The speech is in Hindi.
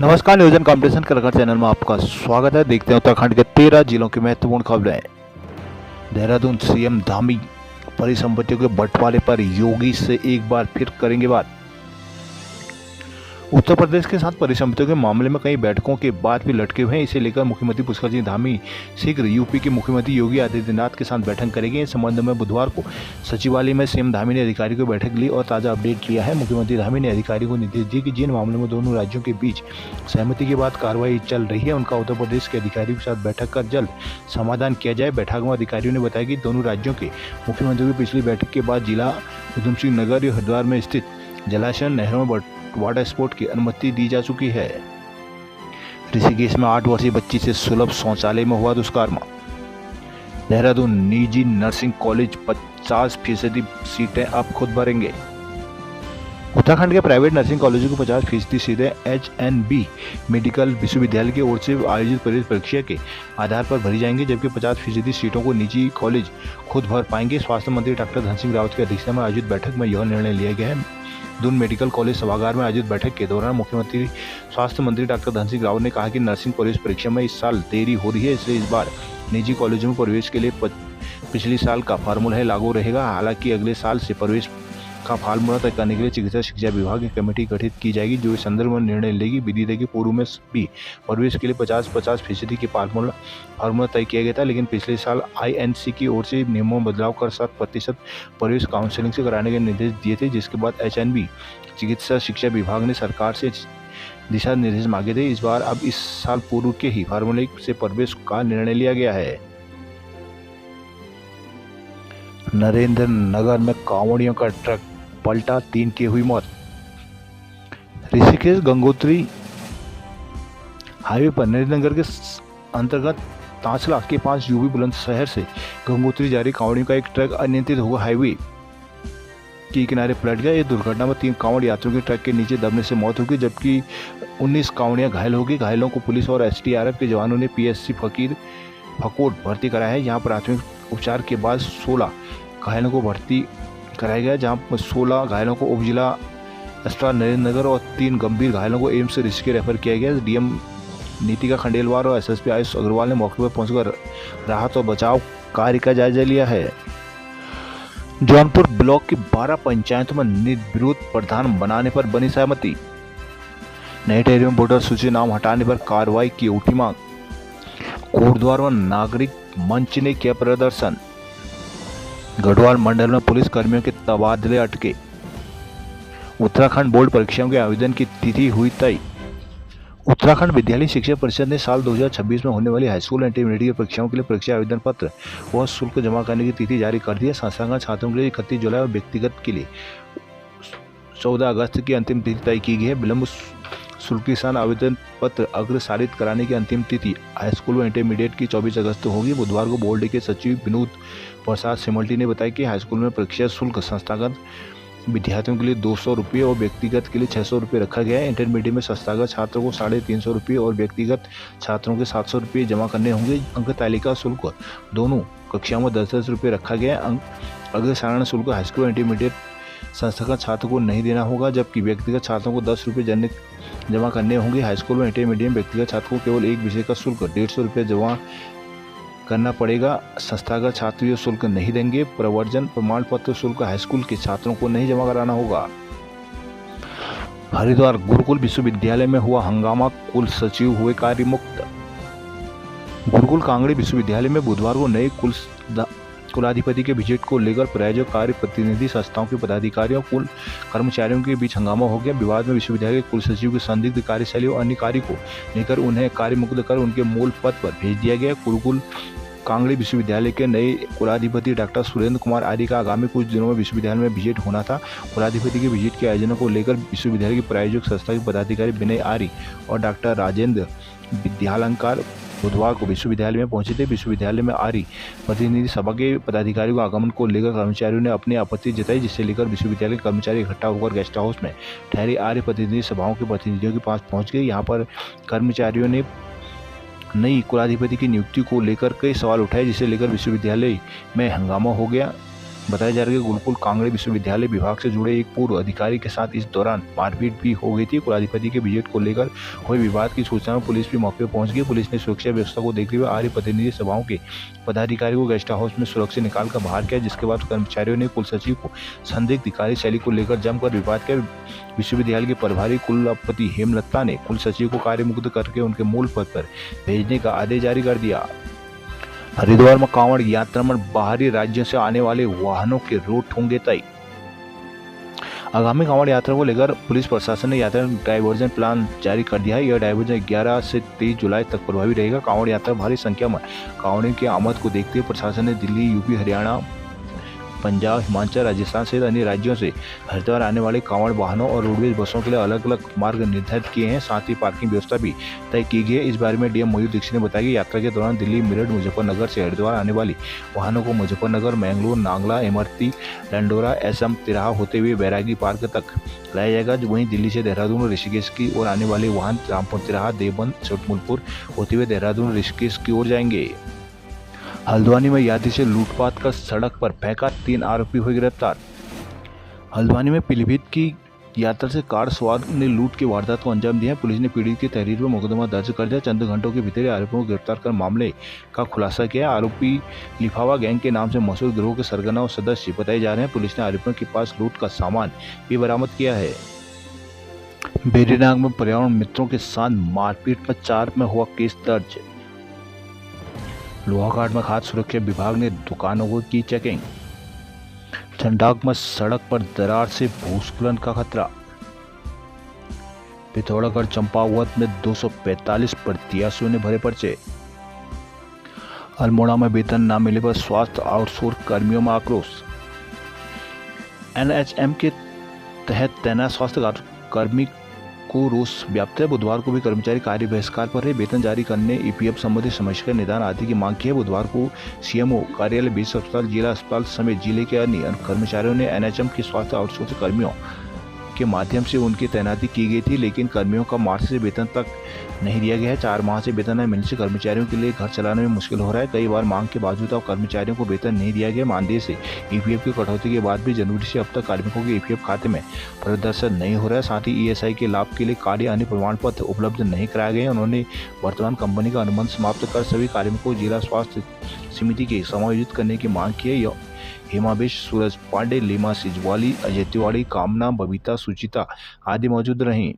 नमस्कार, नियोजन कॉम्पिटिशन कलाकार चैनल में आपका स्वागत है। देखते हैं उत्तराखंड के 13 जिलों की महत्वपूर्ण खबरें। देहरादून सीएम धामी परिसंपत्तियों के बंटवारे पर योगी से एक बार फिर करेंगे बात। उत्तर प्रदेश के साथ परिसंपत्तियों के मामले में कई बैठकों के बाद भी लटके हुए हैं। इसे लेकर मुख्यमंत्री पुष्कर सिंह धामी शीघ्र यूपी के मुख्यमंत्री योगी आदित्यनाथ के साथ बैठक करेंगे। इस संबंध में बुधवार को सचिवालय में सीएम धामी ने अधिकारियों की बैठक ली और ताज़ा अपडेट लिया है। मुख्यमंत्री धामी ने अधिकारियों को निर्देश दिए कि जिन मामलों में दोनों राज्यों के बीच सहमति के बाद कार्रवाई चल रही है, उनका उत्तर प्रदेश के अधिकारियों के साथ बैठक कर जल्द समाधान किया जाए। बैठक में अधिकारियों ने बताया कि दोनों राज्यों के मुख्यमंत्रियों की पिछली बैठक के बाद जिला उधम सिंह नगर या हरिद्वार में स्थित जलाशय नहरों में वाटर स्पोर्ट की अनुमति दी जा चुकी है। ऋषिकेश में 8 वर्षीय बच्ची से सुलभ शौचालय में हुआ दुष्कर्म। देहरादून निजी नर्सिंग कॉलेज 50% सीटें अब खुद भरेंगे। उत्तराखंड के प्राइवेट नर्सिंग कॉलेजों को 50% सीटें HNB मेडिकल विश्वविद्यालय की ओर से आयोजित प्रवेश परीक्षा के आधार पर भरी जाएंगी, जबकि 50% सीटों को निजी कॉलेज खुद भर पाएंगे। स्वास्थ्य मंत्री डॉक्टर धन सिंह रावत की अध्यक्षता में आयोजित बैठक में यह निर्णय लिया गया है। दून मेडिकल कॉलेज सभागार में आयोजित बैठक के दौरान मुख्यमंत्री स्वास्थ्य मंत्री डॉक्टर धन सिंह रावत ने कहा कि नर्सिंग प्रवेश परीक्षा में इस साल देरी हो रही है, इसलिए इस बार निजी कॉलेजों में प्रवेश के लिए पिछले साल का फार्मूला लागू रहेगा। हालांकि अगले साल से प्रवेश का फार्मूला तय करने के लिए चिकित्सा शिक्षा विभाग की कमेटी गठित की जाएगी, जो इस संदर्भ में निर्णय लेगी। विदित है कि पूर्व में भी प्रवेश के लिए 50% की फार्मूला तय किया गया था, लेकिन पिछले साल INC की ओर से नियमों में बदलाव कर 7% प्रवेश काउंसलिंग से कराने के निर्देश दिए थे, जिसके बाद HNB चिकित्सा शिक्षा विभाग ने सरकार से दिशा निर्देश मांगे थे। इस बार अब इस साल पूर्व के ही फार्मूले से प्रवेश का निर्णय लिया गया है। नरेंद्र नगर में कांवड़ियों का ट्रक पलटा, 3 की हुई मौत। ऋषिकेश गंगोत्री हाईवे पर नरेंद्र के अंतर्गत तांचला के पास यूपी बुलंदशहर से गंगोत्री जा रही कांवड़ियों का एक ट्रक अनियंत्रित होकर हाईवे के किनारे पलट गया। इस दुर्घटना में 3 कांवड़ यात्रियों की ट्रक के नीचे दबने से मौत हो गई, जबकि 19 कांवड़ियां घायल हो गई। घायलों को पुलिस और SDRF के जवानों ने PSC फकीर भर्ती कराया है। यहाँ प्राथमिक उपचार के बाद 16 घायलों को भर्ती कराया गया, जहां 16 घायलों को उपजिला अस्पताल नरेंद्र नगर और 3 गंभीर घायलों को एम्स ऋषिकेश रेफर किया गया। DM नीतिका खंडेलवाल और SSP आयुष अग्रवाल ने मौके पर पहुंचकर राहत और बचाव कार्य का जायजा लिया है। जौनपुर ब्लॉक की 12 पंचायतों में निर्विरोध प्रधान बनाने पर बनी सहमति। नई टेहरी में वोटर सूची नाम हटाने पर कार्रवाई की उठी मांग। कोटद्वार में नागरिक मंच ने किया प्रदर्शन। गढ़वाल मंडल में पुलिस कर्मियों के तबादले अटके। उत्तराखंड बोर्ड परीक्षाओं के आवेदन की तिथि हुई तय। उत्तराखंड विद्यालय शिक्षा परिषद ने साल 2026 में होने वाली हाईस्कूल इंटरमीडिएट परीक्षाओं के लिए परीक्षा आवेदन पत्र व शुल्क जमा करने की तिथि जारी कर दी है। संस्थागत छात्रों के लिए 31 जुलाई और व्यक्तिगत के लिए 14 अगस्त की अंतिम तिथि तय की गई है। विलंब शुल्क के साथ आवेदन पत्र अग्रसारित कराने की अंतिम तिथि हाईस्कूल व इंटरमीडिएट की 24 अगस्त होगी। बुधवार को बोर्ड के सचिव विनोद प्रसाद सिमल्टी ने बताया कि हाईस्कूल में परीक्षा शुल्क संस्थागत विद्यार्थियों के लिए 200 रुपये और व्यक्तिगत के लिए 600 रुपये रखा गया है। इंटरमीडिएट में संस्थागत छात्रों को 350 रुपये और व्यक्तिगत छात्रों के 700 रुपये जमा करने होंगे। अंक तालिका शुल्क दोनों कक्षाओं में 10-10 रुपये रखा गया है। अग्रसारण शुल्क हाईस्कूल इंटरमीडिएट संस्थागत छात्रों को नहीं देना होगा, जबकि व्यक्तिगत छात्रों को 10 रुपये जमा करने होंगे। हाईस्कूल में इंटरमीडिएट व्यक्तिगत छात्रों को केवल एक विषय का शुल्क 150 रुपये जमा करना पड़ेगा। संस्थागत छात्र ये शुल्क नहीं देंगे। प्रवर्जन प्रमाण पत्र शुल्क हाईस्कूल के छात्रों को नहीं जमा कराना होगा। हरिद्वार गुरुकुल विश्वविद्यालय में हुआ हंगामा, कुल सचिव हुए कार्य मुक्त। गुरुकुल कांगड़ी विश्वविद्यालय में बुधवार को नए कुलाधिपति के विजिट को लेकर प्रायोजक कार्य प्रतिनिधि संस्थाओं के पदाधिकारियों और कुल कर्मचारियों के बीच हंगामा हो गया। विवाद में विश्वविद्यालय के कुल सचिव की संदिग्ध कार्यशैली और अन्य कार्य को लेकर उन्हें कार्य मुक्त कर उनके मूल पद पर भेज दिया गया। गुरुकुल कांगड़ी विश्वविद्यालय के नए कुलाधिपति डॉक्टर सुरेंद्र कुमार आर्य का आगामी कुछ दिनों में विश्वविद्यालय में विजिट होना था। कुलाधिपति के विजिट के आयोजन को लेकर विश्वविद्यालय की प्रायोजक संस्था के पदाधिकारी विनय आर्य और डॉक्टर राजेंद्र विद्यालंकार बुधवार को विश्वविद्यालय में पहुंचे थे। विश्वविद्यालय में आर्य प्रतिनिधि सभा के पदाधिकारियों के आगमन को लेकर कर्मचारियों ने अपनी आपत्ति जताई, जिससे लेकर विश्वविद्यालय के कर्मचारी इकट्ठा होकर गेस्ट हाउस में ठहरी आर्य प्रतिनिधि सभाओं के प्रतिनिधियों के पास पहुंच गए। यहाँ पर कर्मचारियों ने नई कुलाधिपति की नियुक्ति को लेकर कई सवाल उठाए, जिसे लेकर विश्वविद्यालय में हंगामा हो गया। बताया जा रहा है कि गुरुकुल कांगड़ी विश्वविद्यालय विभाग से जुड़े एक पूर्व अधिकारी के साथ इस दौरान मारपीट भी हो गई थी। कुलाधिपति के बजट को लेकर हुए विवाद की सूचना में पुलिस भी मौके पर पहुंच गई। पुलिस ने सुरक्षा व्यवस्था को देखते हुए आर्य प्रतिनिधि सभाओं के पदाधिकारी को गेस्ट हाउस में सुरक्षित निकालकर बाहर किया, जिसके बाद कर्मचारियों ने कुल सचिव को संदिग्ध कार्यशैली को लेकर जमकर विवाद किया। विश्वविद्यालय के प्रभारी कुलपति हेमलता ने कुल सचिव को कार्यमुक्त करके उनके मूल पद पर भेजने का आदेश जारी कर दिया। हरिद्वार में कांवड़ यात्रा में बाहरी राज्यों से आने वाले वाहनों के रूट होंगे तय। आगामी कांवड़ यात्रा को लेकर पुलिस प्रशासन ने यात्रा डाइवर्जन प्लान जारी कर दिया है। यह डाइवर्जन 11 से 23 जुलाई तक प्रभावी रहेगा। कांवड़ यात्रा भारी संख्या में कांवड़ियों की आमद को देखते हुए प्रशासन ने दिल्ली, यूपी, हरियाणा, पंजाब, हिमाचल, राजस्थान सहित अन्य राज्यों से हरिद्वार आने वाले कांवड़ वाहनों और रोडवेज बसों के लिए अलग अलग मार्ग निर्धारित किए हैं। साथ ही पार्किंग व्यवस्था भी तय की गई है। इस बारे में डीएम मयूर दीक्षित ने बताया कि यात्रा के दौरान दिल्ली, मेरठ, मुजफ्फरनगर से हरिद्वार आने वाली वाहनों को मुजफ्फरनगर, मैंगलोर, नांगला, इमरती, लंडोरा, एसएम तिराहा होते हुए बैरागी पार्क तक लाया जाएगा। वहीं दिल्ली से देहरादून और ऋषिकेश की ओर आने वाले वाहन रामपुर तिराहा, देवबंद, छोटमूलपुर होते हुए देहरादून, ऋषिकेश की ओर जाएंगे। हल्द्वानी में यात्री से लूटपाट कर सड़क पर फेंका, 3 आरोपी हुए गिरफ्तार। हल्द्वानी में पीलीभीत की यात्रा से कार सवार ने लूट की वारदात को अंजाम दिया। पुलिस ने पीड़ित की तहरीर पर मुकदमा दर्ज कर दिया। चंद घंटों के भीतर आरोपियों को गिरफ्तार कर मामले का खुलासा किया। आरोपी लिफावा गैंग के नाम से मशहूर गिरोह के सरगना और सदस्य बताए जा रहे हैं। पुलिस ने आरोपियों के पास लूट का सामान भी बरामद किया है। बेरीनाग में पर्यावरण मित्रों के साथ मारपीट में 4 में हुआ केस दर्ज। लोहाघाट में खाद्य सुरक्षा विभाग ने दुकानों को की चेकिंग। चंडाक में सड़क पर दरार से भूस्खलन का खतरा। पिथौरागढ़ चंपावत में 245 प्रत्याशियों ने भरे पर्चे। अल्मोड़ा में वेतन न मिले पर स्वास्थ्य आउटसोर्स कर्मियों में आक्रोश। एनएचएम के तहत तैनात स्वास्थ्य कर्मी को रोष व्याप्त है। बुधवार को भी कर्मचारी कार्य बहिष्कार पर है। वेतन जारी करने, ईपीएफ संबंधी समस्या का निदान आदि की मांग की है। बुधवार को सीएमओ कार्यालय, बीस अस्पताल, जिला अस्पताल समेत जिले के अन्य कर्मचारियों ने एनएचएम के स्वास्थ्य आउटसोर्स कर्मियों के माध्यम से उनकी तैनाती की गई थी, लेकिन कर्मियों का मार्च से वेतन तक नहीं दिया गया है। 4 माह से वेतन न मिलने से कर्मचारियों के लिए घर चलाने में मुश्किल हो रहा है। कई बार मांग के बावजूद अब कर्मचारियों को वेतन नहीं दिया गया। मानदेय से ईपीएफ की कटौती के बाद भी जनवरी से अब तक कार्मिकों के ईपीएफ खाते में प्रदर्शन नहीं हो रहा है। साथ ही ईएसआई के लाभ के लिए कार्य अन्य प्रमाण पत्र उपलब्ध नहीं कराए गए। उन्होंने वर्तमान कंपनी का अनुबंध समाप्त कर सभी कार्मिकों को जिला स्वास्थ्य समिति के समायोजित करने की मांग की है। हेमाबेश, सूरज पांडे, लीमा सिजवाली, अजय तिवारी, कामना, बबीता, सुचिता आदि मौजूद रहीं।